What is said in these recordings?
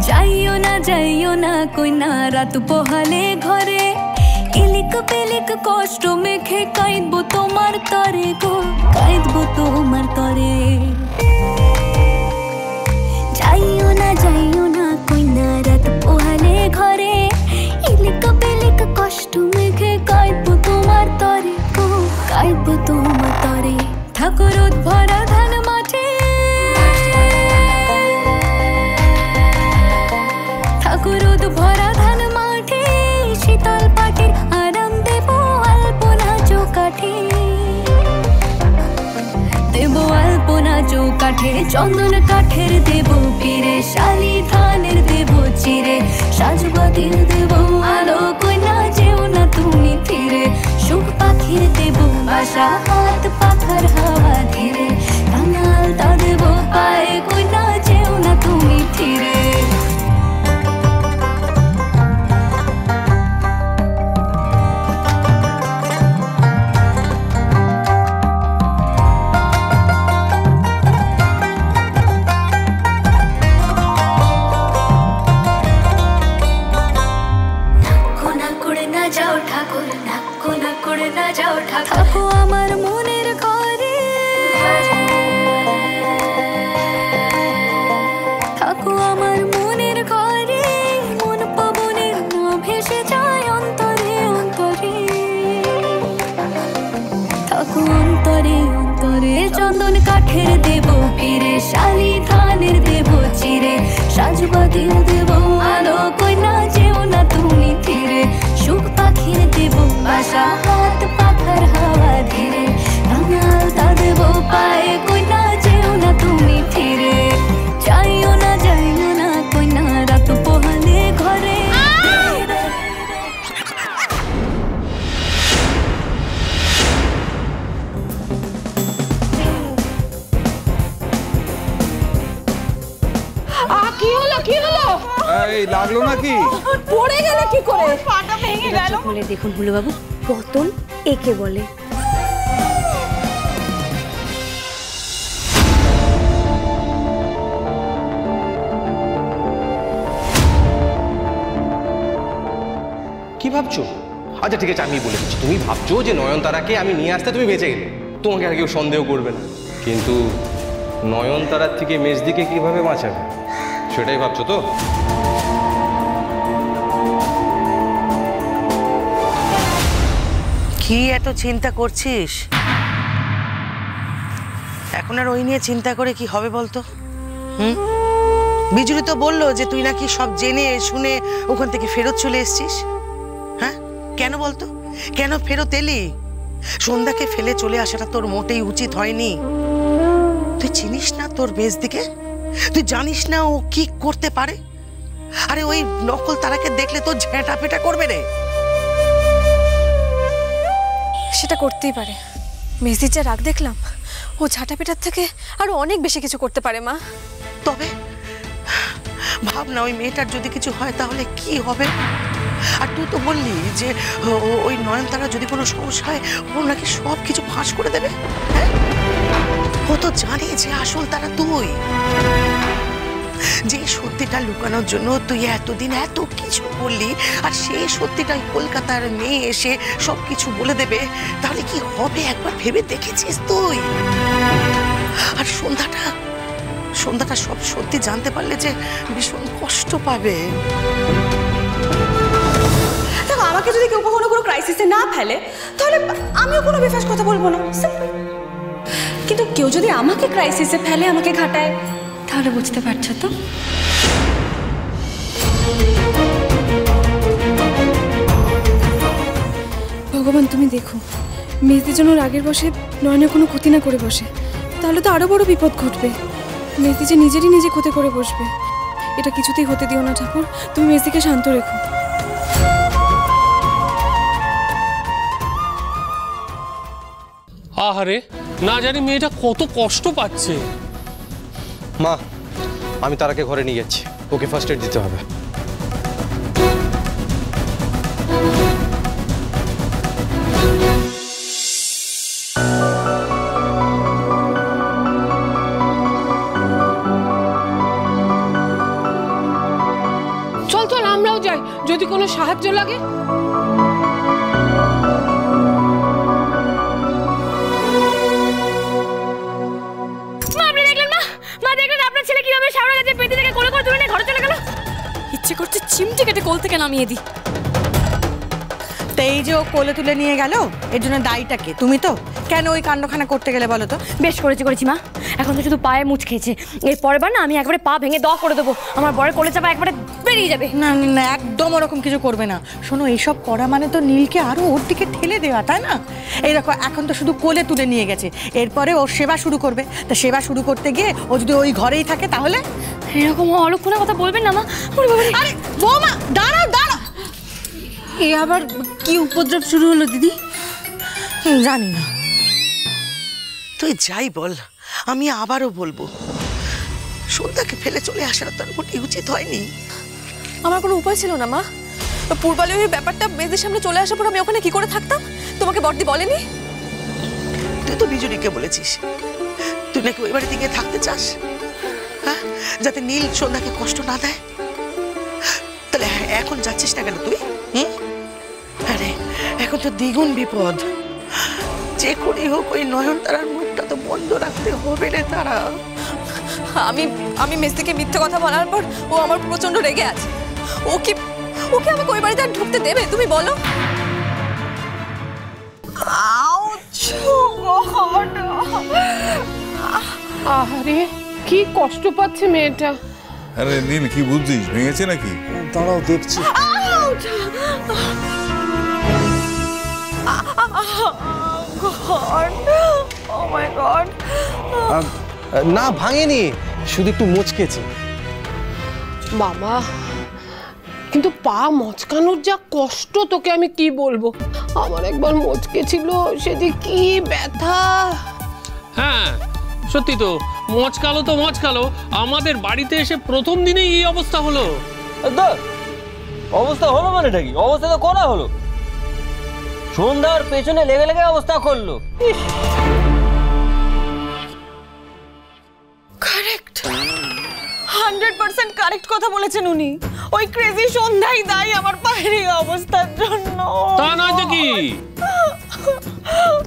যাইও না কইনা রাত পোহালে ঘরে ইলিক পিলিক কষ্ট মেখে কাঁদবো তোমার তরে গো কাঁদবো তোমার তরে যাইও না কইনা রাত পোহালে ঘরে ইলিক পিলিক কষ্ট মেখে কাঁদবো তোমার তরে গো কাঁদবো তোমার তরে ঠাকুর ভরা ধান মাঠে ঠাকুরুদ ভরা ধান মাঠে শীতল পাটির আরাম দেব আলপনা চৌকাঠে দেব আলপনা চৌকাঠে চন্দন কাঠের দেব পীরে শালি ধানের দেব চিরে সাজবাতির দেব আলো কইনা যেও না তুমি ফিরে সুখ পাখির দেব বাসা হাত পাখার হাওয়া ধীরে কাঙাল তা দেব পায়ে কইনা যেও না তুমি ফিরে থাকো আমার মনের ঘরে থাকো আমার মনের ঘরে মন পবনের না ভেসে যায় অন্তরে অন্তরে থাকো অন্তরে অন্তরে চন্দন কাঠের দেব পীরে শালি ধানের দেব চিরে সাজবাতির দেব আলো কইনা যেও না তুমি ফিরে সুখ পাখির দেব বাসা হাত পাখার হাওয়া ধীরে কাঙাল তা দেব পায়ে কইনা যেও না তুমি ফিরে যাইও না কইনা রাত পোহালে ঘরে কি হলো এই লাগলো নাকি পড়ে গেল কি করে পাটা ভেঙে গেল বলে দেখুন হুলু বাবু পতন একে বলে কি ভাবছো আচ্ছা ঠিক আছে আমি বলে দিচ্ছি তুমি ভাবছো যে নয়নতারাকে আমি নিয়ে আসতে তুমি বেঁচে গেলে তোমাকে আর কেউ সন্দেহ করবে না কিন্তু নয়নতারার থেকে মেজদিকে কিভাবে বাঁচাবে সেটাই ভাবছো তো কি এত চিন্তা করছিস এখন আর ওই নিয়ে চিন্তা করে কি হবে বলতো বিজুলি তো বললো যে তুই নাকি সব জেনে শুনে ওখান থেকে ফেরত চলে এসছিস হ্যাঁ কেন বলতো কেন ফেরত এলি সন্ধ্যাকে ফেলে চলে আসাটা তোর মোটেই উচিত হয়নি তুই চিনিস না তোর মেজদিকে তুই জানিস না ও কি করতে পারে আরে ওই নকল তারাকে দেখলে তো ঝেঁটা পেটা করবে রে সেটা করতেই পারে মেজদির যা রাগ দেখলাম ও ঝাঁটা পেটার থেকে আরো অনেক বেশি কিছু করতে পারে মা তবে ভাব না ওই মেয়েটার যদি কিছু হয় তাহলে কি হবে আর তুই তো বললি যে ওই নয়নতারা যদি কোনো সমস্যা হয় ও নাকি সব কিছু ফাঁস করে দেবে হ্যাঁ ও তো জানে যে আসল তারা তুই যে সত্যিটা লুকানোর জন্য তুই এতদিন এত কিছু বললি আর সেই সত্যিটাই কলকাতার মেয়ে এসে সব কিছু বলে দেবে তাহলে কি হবে একবার ভেবে দেখেছিস তুই আর সন্ধ্যাটা সব সত্যি জানতে পারলে যে ভীষণ কষ্ট পাবে দেখো আমাকে যদি কেউ কখনো কোনো ক্রাইসিসে না ফেলে তাহলে আমিও কোনো বেফাস কথা বলবো না কিন্তু কেউ যদি আমাকে ক্রাইসিসে ফেলে আমাকে ঘাটায় তাহলে বুঝতে পারছো তো ভগবান তুমি দেখো মেজদির জন্য রাগের বসে নয়নের কোনো ক্ষতি না করে বসে তাহলে তো আরো বড় বিপদ ঘটবে মেজদি যে নিজে ক্ষতি করে বসবে এটা কিছুতেই হতে দিও না ঠাকুর তুমি মেজদিকে শান্ত রেখো আহারে না জানি মেয়েটা কত কষ্ট পাচ্ছে মা আমি তারাকে ঘরে নিয়ে যাচ্ছি ওকে ফার্স্ট এড দিতে হবে আমরাও যাই, যদি কোনো সাহায্য লাগে। আপনার ছেলে কিভাবে শাওরা গাছের পেটি থেকে কোলে করে তুলে নিয়ে ঘরে চলে গেল। ইচ্ছে করছে চিমটি কেটে কোল থেকে নামিয়ে দিই। তো এই যে ও কোলে তুলে নিয়ে গেল, এর জন্য দায়ীটাকে তুমি তো? কেন ওই কাণ্ডখানা করতে গেলে বলো তো? বেশ করেছি মা, এখন তো শুধু পায়ে মুচ খেয়েছে, এর পরের বার না আমি একবারে পা ভেঙে দ করে দেবো, আমার বরের কোলে চাপা একবারে বেরিয়ে যাবে। না না, একদম ওরকম কিছু করবে না। শোনো, এইসব করা মানে তো নীলকে আরো ওর দিকে ঠেলে দেওয়া, তাই না? এই দেখো, এখন তো শুধু কোলে তুলে নিয়ে গেছে, এরপরে ওর সেবা শুরু করবে। তা সেবা শুরু করতে গিয়ে ও যদি ওই ঘরেই থাকে তাহলে? এরকম অলক্ষণের কথা বলবেন না মা। আরে বৌমা, দাঁড়াও দাঁড়াও, এ আবার কি উপদ্রব শুরু হলো দিদি? জানি না। তুই যাই বল, আমি আবারও বলবো, সন্ধ্যাকে ফেলে চলে আসাটা তার মোটেই উচিত হয়নি। আমার কোনো উপায় ছিল না মা। পূর্বালে ওই ব্যাপারটা মেয়েদের সামনে চলে আসার পর আমি ওখানে কি করে থাকতাম? তোমাকে বড়দি বলেনি? তুই তো বিজুরিকে বলেছিস তুই নাকি ওই বাড়িতে গিয়ে থাকতে চাস, হ্যাঁ, যাতে নীল সন্ধ্যাকে কষ্ট না দেয়। তাহলে এখন যাচ্ছিস না কেন তুই? আরে এখন তো দ্বিগুণ বিপদ। যে করেই হোক ওই নয়নতারার মুখটা তো বন্ধ রাখতে হবে রে তারা। আমি মেসদিকে মিথ্যে কথা বলার পর ও আমার প্রচন্ড রেগে আছে। ওকে আমাকে ওই বাড়িতে আর ঢুকতে দেবে তুমি বলো? আরে কি কষ্ট পাচ্ছে মেয়েটা। আরে নীল, কি বুঝছিস, ভেঙেছে নাকি? দাঁড়াও দেখছি। না ভাঙেনি, শুধু একটু মুচকেছে। বাবা, কিন্তু পা মচকানোর যা কষ্ট তোকে আমি কি বলবো। আমার একবার মচকে ছিল, সে যে কি ব্যথা। হ্যাঁ সত্যি তো, মচকালো। আমাদের বাড়িতে এসে প্রথম দিনেই এই অবস্থা হলো। অবস্থা হলো মানেটা কি? অবস্থা তো করা হলো, সন্ধ্যার পেছনে লেগে লেগে অবস্থা করলো। কারেক্ট, 100% কারেক্ট কথা বলেছেন উনি। ওই ক্রেজি সন্ধ্যাই দায়ী আমার পায়ের অবস্থার জন্য। তা নয় তো কি?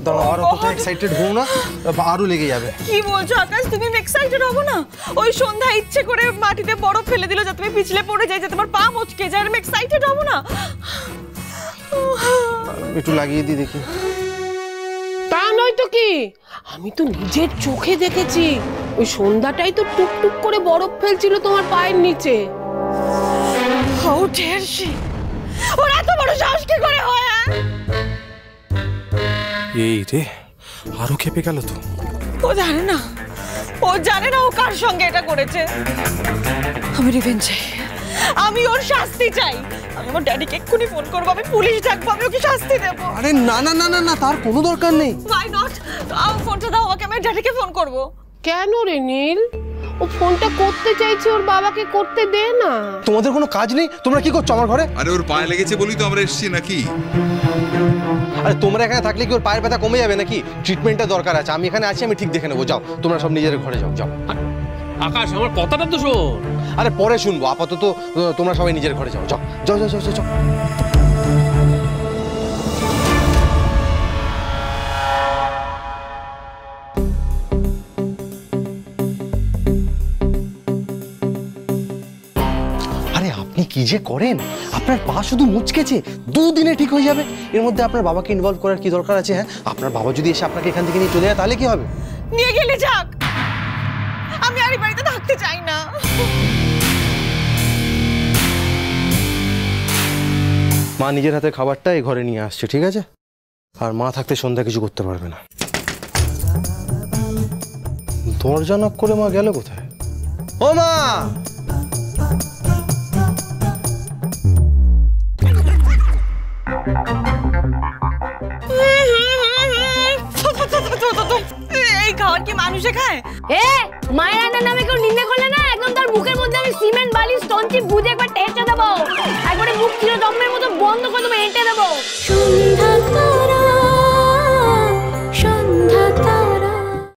দাঁড়াও, আর অতটা এক্সাইটেড হও না, আরো লেগে যাবে। কি বলছো আকাশ? তুমি এক্সাইটেড হবো না? ওই সন্ধ্যা ইচ্ছে করে মাটিতে বরফ ফেলে দিল যাতে তুমি পিছলে পড়ে যাই, যাতে তোমার পা মচকে যায়। আমি এক্সাইটেড হবো না? একটু লাগিয়ে দিই দেখি। তা নয় তো কি, আমি তো নিজের চোখে দেখেছি। ওই সন্ধ্যাটাই তো টুকটুক করে বরফ ফেলছিল তোমার পায়ের নিচে। How dare she! ওর এত বড় সাহস কি করে হয়? এই রে, আরো খেপে গেল তো। ও জানে না ও কার সঙ্গে এটা করেছে। আমি রিভেঞ্জ চাই, আমি ওর শাস্তি চাই। আমি আমার ড্যাডিকে এক্ষুনি ফোন করবো, আমি পুলিশ ডাকবো, আমি ওকে শাস্তি দেবো। আরে না না না না না, তার কোনো দরকার নেই। Why not? ফোনটা দাও আমাকে, আমি ড্যাডিকে ফোন করবো। কেন রে নীল? ও ফোনটা করতে চাইছে, ওর বাবাকে করতে দে না। তোমাদের কোনো কাজ নেই? তোমরা কি করছো আমার ঘরে? আরে ওর পায়ে লেগেছে বলি তো আমরা এসেছি নাকি? আরে তোমরা এখানে থাকলে কি ওর পায়ের ব্যথা কমে যাবে নাকি? ট্রিটমেন্টটা দরকার আছে। আমি এখানে আছি, আমি ঠিক দেখে নেবো। যাও তোমরা সব নিজের ঘরে যাও। আকাশ, আমার কথাটা তো শোন। আরে পরে শুনবো, আপাতত তোমরা সবাই নিজের ঘরে যাও। যাও। আরে আপনি কি যে করেন? আপনার পা শুধু মুচকেছে, 2 দিনে ঠিক হয়ে যাবে। এর মধ্যে আপনার বাবাকে ইনভলভ করার কি দরকার আছে? হ্যাঁ, আপনার বাবা যদি এসে আপনাকে এখান থেকে নিয়ে চলে যায় তাহলে কি হবে? নিয়ে গেলে যাক, আমি আর এই বাড়িতে থাকতে চাই না। মা নিজের হাতে খাবারটা এই ঘরে নিয়ে আসছে, ঠিক আছে? আর মা থাকতে সন্ধ্যা কিছু করতে পারবে না। দরজা নক করে মা গেল কোথায়? ও মা! এই খাবার কি মানুষে খায়? মায়ের রান্নার নামে কেউ নিন্দে করলে না, একদম তার মুখের মধ্যে আমি সিমেন্ট বালি স্টোন চিপ বুঝে একবার টেস্টে দেবো, একবারে মুখ চিরদমের মতো বন্ধ করে দেবো, এঁটে দেবো।